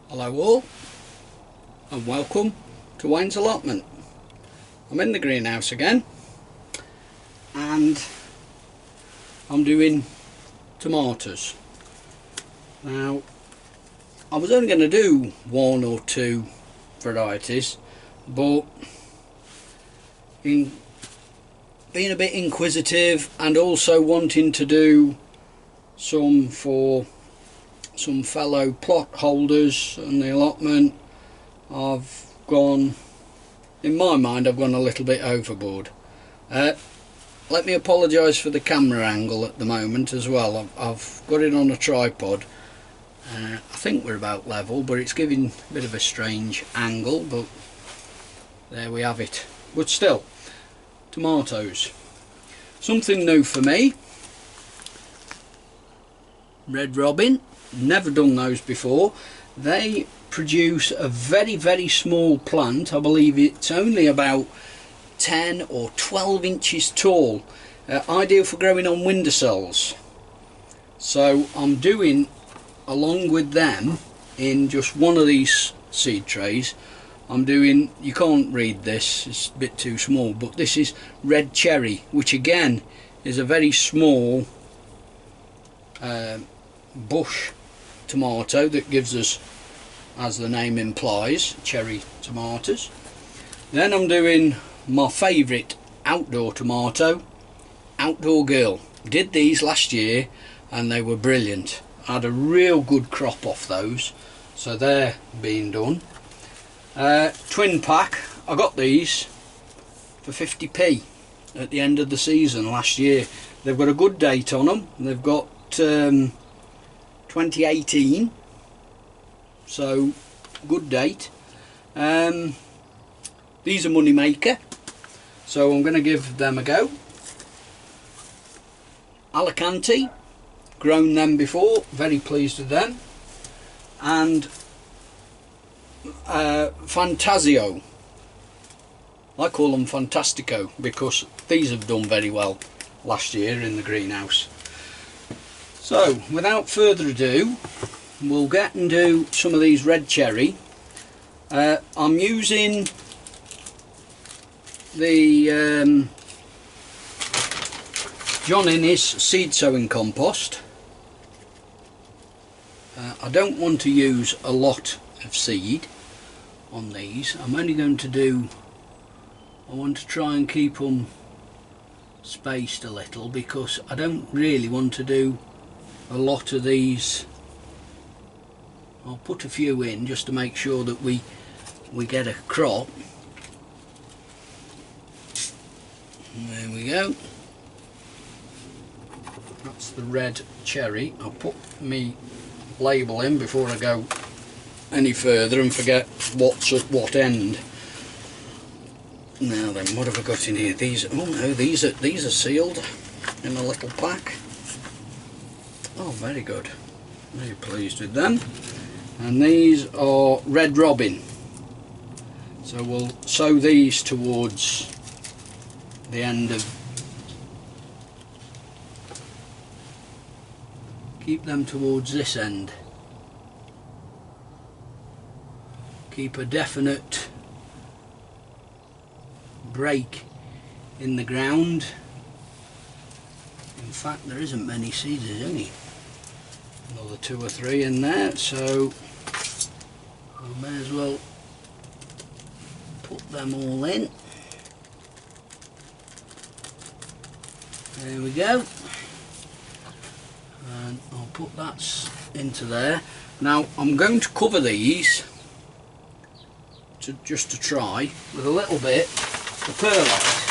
Hello all and welcome to Wayne's Allotment. I'm in the greenhouse again and I'm doing tomatoes. Now I was only going to do one or two varieties, but in being a bit inquisitive and also wanting to do some for some fellow plot holders and the allotment, I've gone, in my mind, I've gone a little bit overboard. Let me apologise for the camera angle at the moment as well. I've got it on a tripod. I think we're about level, but it's giving a bit of a strange angle, but there we have it. But still, tomatoes. Something new for me. Red Robin. Never done those before. They produce a very small plant. I believe it's only about 10 or 12 inches tall, ideal for growing on windowsills. So I'm doing, along with them, in just one of these seed trays, I'm doing, you can't read this, it's a bit too small, but this is red cherry, which again is a very small bush tomato that gives us, as the name implies, cherry tomatoes. Then I'm doing my favourite outdoor tomato, Outdoor Girl. Did these last year and they were brilliant. I had a real good crop off those, so they're being done. Twin pack, I got these for 50p at the end of the season last year. They've got a good date on them. They've got 2018, so good date. These are money maker, so I'm going to give them a go. Alicante, grown them before, very pleased with them. And Fantasio, I call them Fantastico because these have done very well last year in the greenhouse. So without further ado, we'll get and do some of these red cherry. I'm using the John Innes seed sowing compost. I don't want to use a lot of seed on these. I'm only going to do, I want to try and keep them spaced a little because I don't really want to do a lot of these. I'll put a few in just to make sure that we get a crop. There we go. That's the red cherry. I'll put me label in before I go any further and forget what's at what end. Now then, what have I got in here? These, oh no, these are sealed in a little pack. Oh, very good. Very pleased with them. And these are Red Robin. So we'll sow these towards the end of, keep them towards this end. Keep a definite break in the ground. In fact, there isn't many seeds, there's only another 2 or 3 in there, so I may as well put them all in. There we go, and I'll put that into there. Now I'm going to cover these just to try with a little bit of perlite.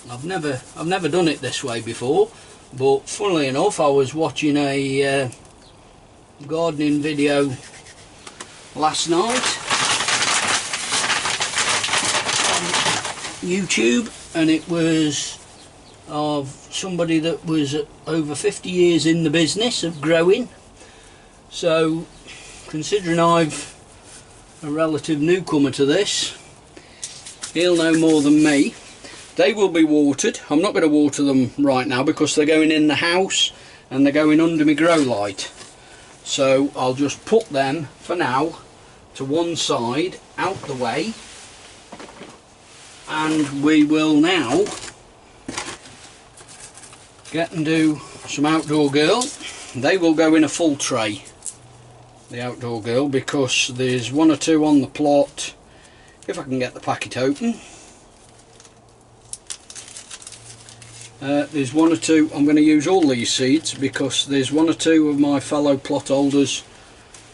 I've never done it this way before, but funnily enough, I was watching a gardening video last night on YouTube, and it was of somebody that was over 50 years in the business of growing. So considering I've a relative newcomer to this, he'll know more than me. They will be watered. I'm not going to water them right now because they're going in the house and they're going under my grow light. So I'll just put them for now to one side, out the way, and we will now get and do some Outdoor Girl. They will go in a full tray, the Outdoor Girl, because there's one or two on the plot. If I can get the packet open, there's one or two. I'm going to use all these seeds because there's one or two of my fellow plot holders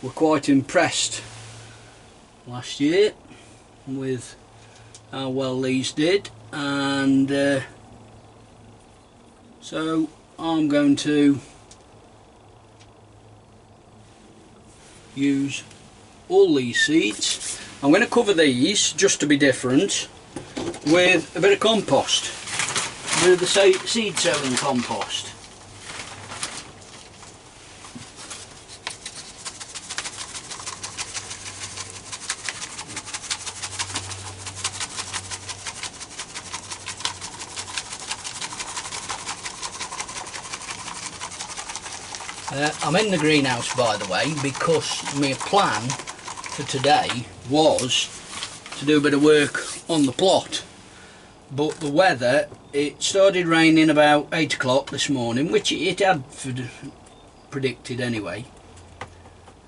were quite impressed last year with how well these did, and so I'm going to use all these seeds. I'm going to cover these, just to be different, with a bit of compost, with the seed sowing compost. I'm in the greenhouse, by the way, because my plan for today was to do a bit of work on the plot, but the weather, it started raining about 8 o'clock this morning, which it had predicted anyway,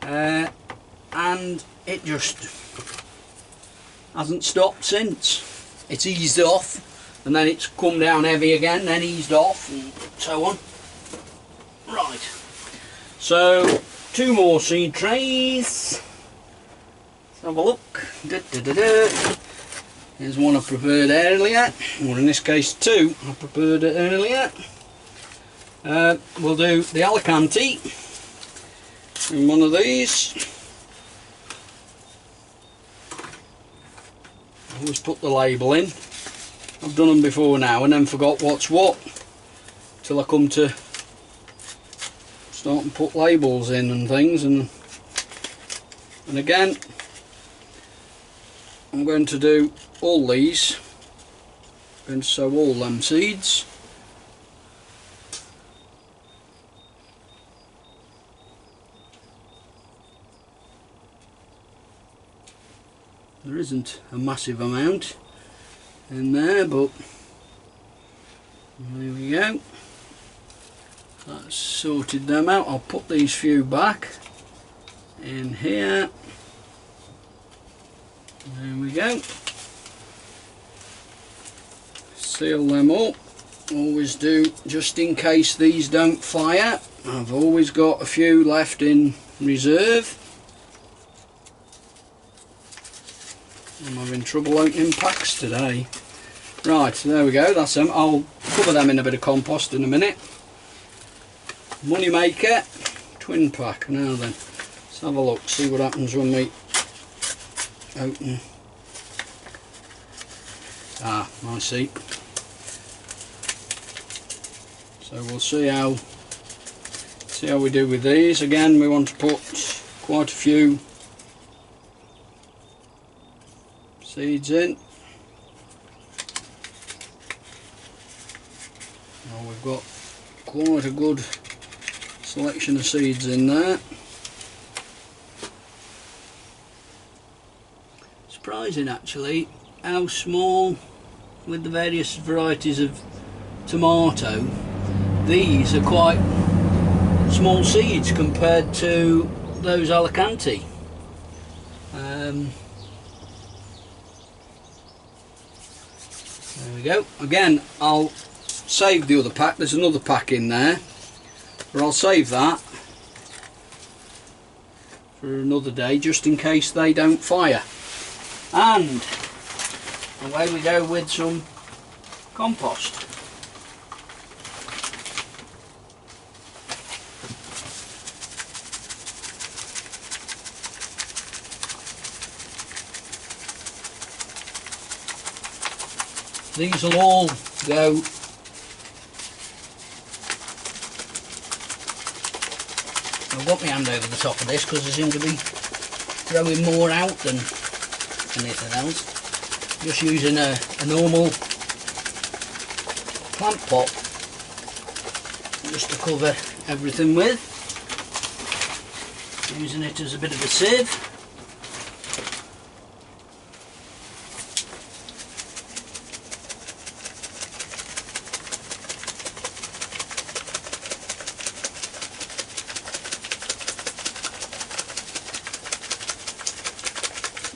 and it just hasn't stopped since. It's eased off and then it's come down heavy again, then eased off, and so on. Right, so 2 more seed trays. Let's have a look. Here's one I prepared earlier, or in this case 2 I prepared it earlier. We'll do the Alicante in one of these. I always put the label in. I've done them before now and then forgot what's what till I come to start and put labels in and things, and again I'm going to do all these. I'm going to sow all them seeds. There isn't a massive amount in there, but there we go. That's sorted them out. I'll put these few back in here. There we go. Seal them up. Always do, just in case these don't fire. I've always got a few left in reserve. I'm having trouble opening packs today. Right, there we go, that's them. I'll cover them in a bit of compost in a minute. Moneymaker twin pack. Now then, let's have a look, see what happens when we open. Ah, I see. So we'll see how we do with these. Again, we want to put quite a few seeds in. Now we've got quite a good selection of seeds in there. Surprising actually how small, with the various varieties of tomato, these are quite small seeds compared to those Alicante. There we go. Again, I'll save the other pack. There's another pack in there, but I'll save that for another day just in case they don't fire. And away we go with some compost. These will all go I've got my hand over the top of this because I seem to be throwing more out than anything else. Just using a normal plant pot just to cover everything with, using it as a bit of a sieve.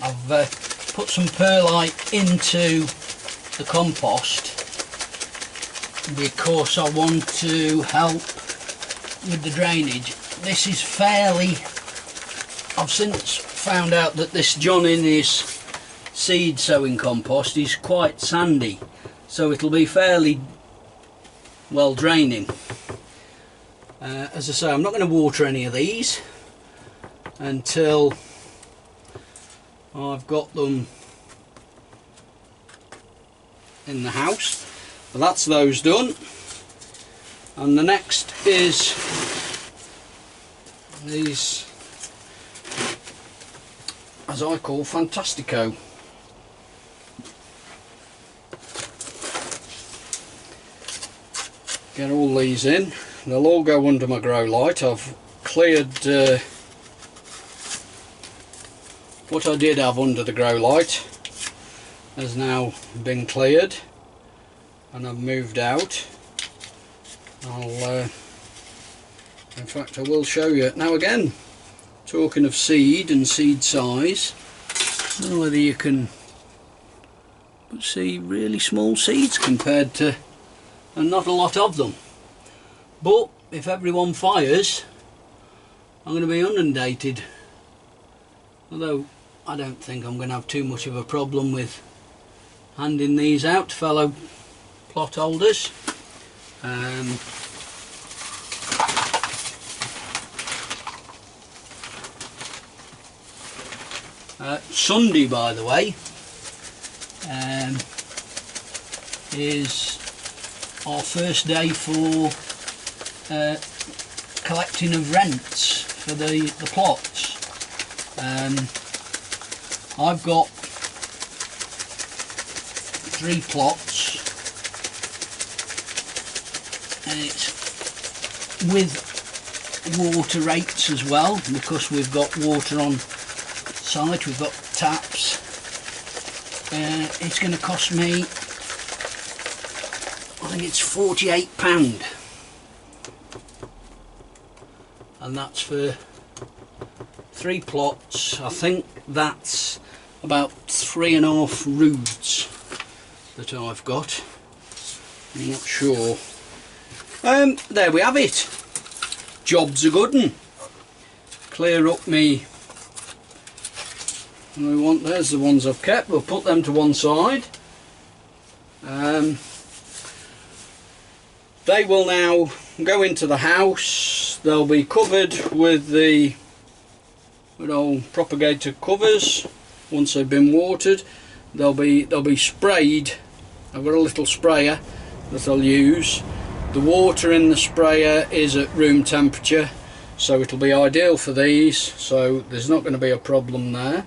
I've put some perlite into the compost because I want to help with the drainage. This is fairly, I've since found out that this John Innes seed sowing compost is quite sandy, so it'll be fairly well draining. As I say, I'm not going to water any of these until I've got them in the house. But that's those done, and the next is these, as I call, Fantastico. Get all these in. They'll all go under my grow light. I've cleared what I did have under the grow light has now been cleared, and I've moved out. In fact I will show you. Now again, talking of seed and seed size, I don't know whether you can see really small seeds compared to, and not a lot of them, but if everyone fires I'm going to be inundated, although I don't think I'm going to have too much of a problem with handing these out to fellow plot holders. Sunday, by the way, is our first day for collecting of rents for the plots. I've got 3 plots, and it's with water rates as well, because we've got water on site, we've got taps. It's going to cost me, I think it's £48, and that's for 3 plots. I think that's about 3.5 roods that I've got. I'm not sure. There we have it. Job's a good one. Clear up me. There's the ones I've kept. We'll put them to one side. They will now go into the house. They'll be covered with the old propagator covers. Once they've been watered, they'll be sprayed. I've got a little sprayer that I'll use. The water in the sprayer is at room temperature, so it'll be ideal for these, so there's not going to be a problem there.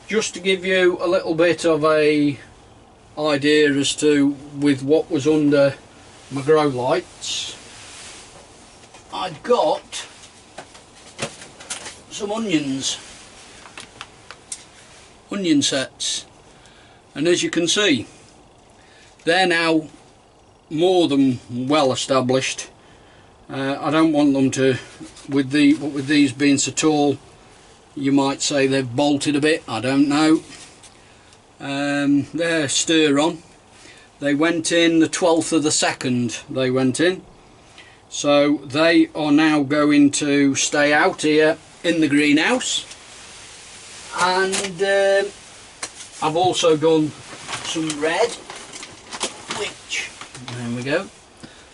Just to give you a little bit of a idea as to with what was under my grow lights, I'd got some onion sets, and as you can see, they're now more than well established. I don't want them to, with these being so tall, you might say they've bolted a bit, I don't know. They're stir on. They went in the 12th of the 2nd, they went in, so they are now going to stay out here in the greenhouse. And I've also done some red, which, there we go,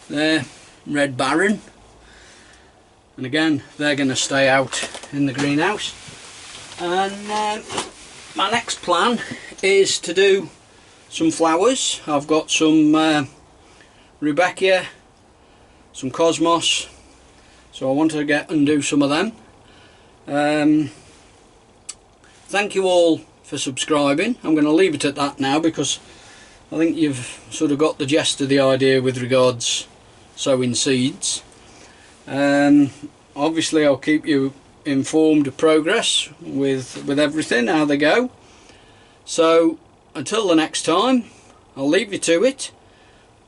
they're Red Baron, and again they're going to stay out in the greenhouse. And my next plan is to do some flowers. I've got some Rebecca, some Cosmos, so I want to get and do some of them. Thank you all for subscribing. I'm going to leave it at that now because I think you've sort of got the gist of the idea with regards sowing seeds. Obviously I'll keep you informed of progress with everything, how they go. So until the next time, I'll leave you to it.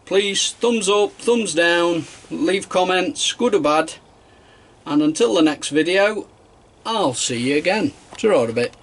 Please thumbs up, thumbs down, leave comments, good or bad, and until the next video, I'll see you again. Ta-ra a bit.